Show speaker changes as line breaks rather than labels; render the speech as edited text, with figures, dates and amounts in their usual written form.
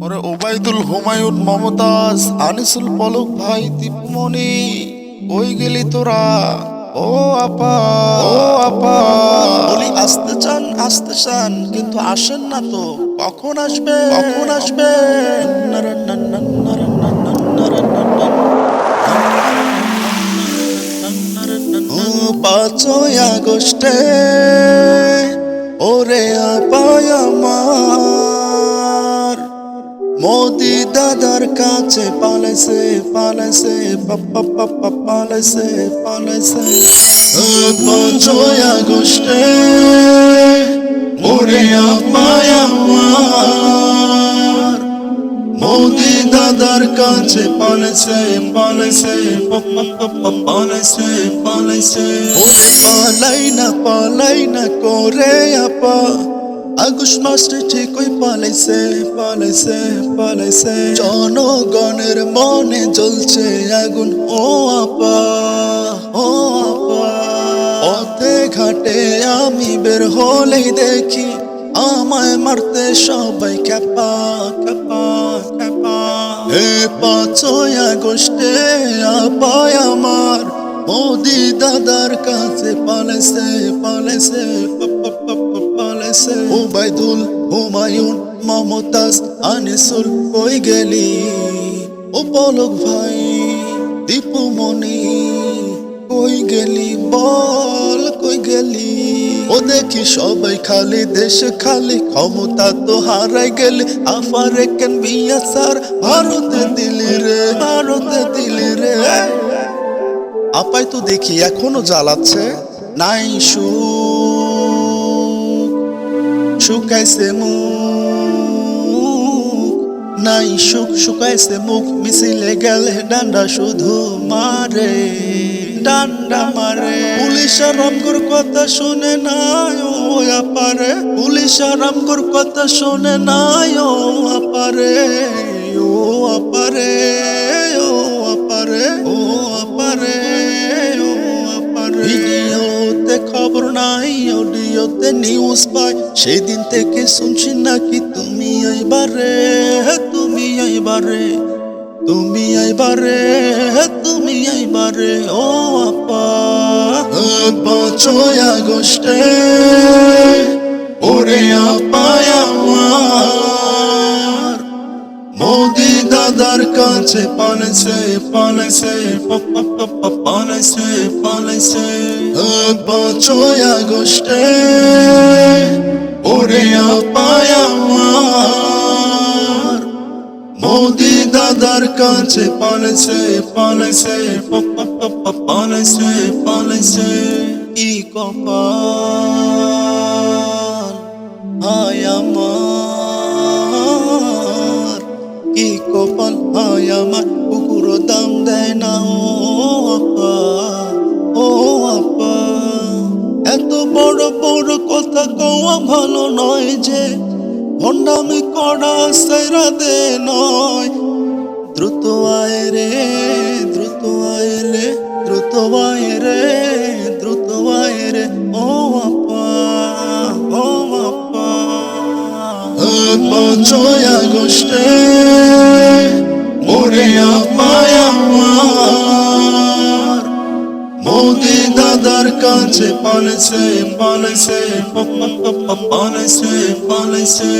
ওরে ওবায়দুল, হুমায়ুন, মমতাজ, আনিসুল, পলক ভাই, দীপমণি, কই গেলি তোরা? ও আপা, ও আপা, বলি আসতে চান কিন্তু আসেন না তো। কখন আসবে, কখন আসবে? ও 5ই আগস্টে ওরে আপায় আমার মোদি দাদার কাছে পালাইছে পালাইছে পালাইছে পালাইছে। 5ই আগস্টে ওরে আপায় আমার মোদি দাদার কাছে পালাইছে পালাইছে পালাইছে পালাইছে। ওরে পালাই না করে আপা, আগস্ট মাসে ঠিকই পালাইছে পালাইছে পালাইছে। জনগণের মনে জ্বলছে আগুন ও আপা, ও আপা। পথে ঘাটে আমি বের হলেই দেখি আমায় মারতে সবাই খেপা খেপা খেপা। 5ই আগস্টে আপায় আমার মোদি দাদার কাছে পালাইছে পালাইছে পালাইছে। ওবায়দুল, হুমায়ুন, মমতাজ, আনিসুল, কই গেলি? ও পলক ভাই, দীপমণি, কই গেলি বল, কই গেলি? ও দেখি সবাই খালি দেশ খালি, ক্ষমতা তো হারাই গেলি। আফারে কেন বিয়া সার ভারতে দিলি রে, ভারতে দিলি রে। আপাই তো দেখি এখনো জ্বালাচ্ছে, নাই শুকাইছে মুখ, নাই শুকাইছে মুখ। মিছিলে গেলে ডান্ডা শুধু মারে, ডান্ডা মারে। পুলিশ আরামগর কথা শুনে নাই ও আপারে, পুলিশ আরামগর কথা শুনে নাই ও আপারে, ও আপারে, ও আপারে, ও আপারে, ও আপারে। ভিডিওতে খবর নাই, অডিওতে নিউজ পাই, সেদিন থেকে শুনছি নাকি তুমি আইবারে, তুমি আইবারে, তুমি আইবারে, তুমি আইবারে ও আপা। 5ই আগস্টে ওরে আপায় আমার মোদি দাদার কাছে পালাইছে পালাইছে পালাইছে পালাইছে। 5ই আগস্টে ওরে আপায় আমার মোদি দাদার কাছে পালাইছে পালাইছে পালাইছে পালাইছে। কি কপাল হায় আমার, কি কপাল হায় আমার, কুকুর দাম দেয় না ও আপা, ও আপা। এত বড় বড় কথা কওয়া ভালো নয় যে, ভণ্ডামি করা সেরা দে নয়। দ্রুত আয় রে, দ্রুত আয় রে, দ্রুত আয় রে, দ্রুত আয় রে ও আপা, ও আপা। 5ই আগস্টে ওরে আপায় আমার মোদি দাদার কাছে পালাইছে পালাইছে পালাইছে পালাইছে।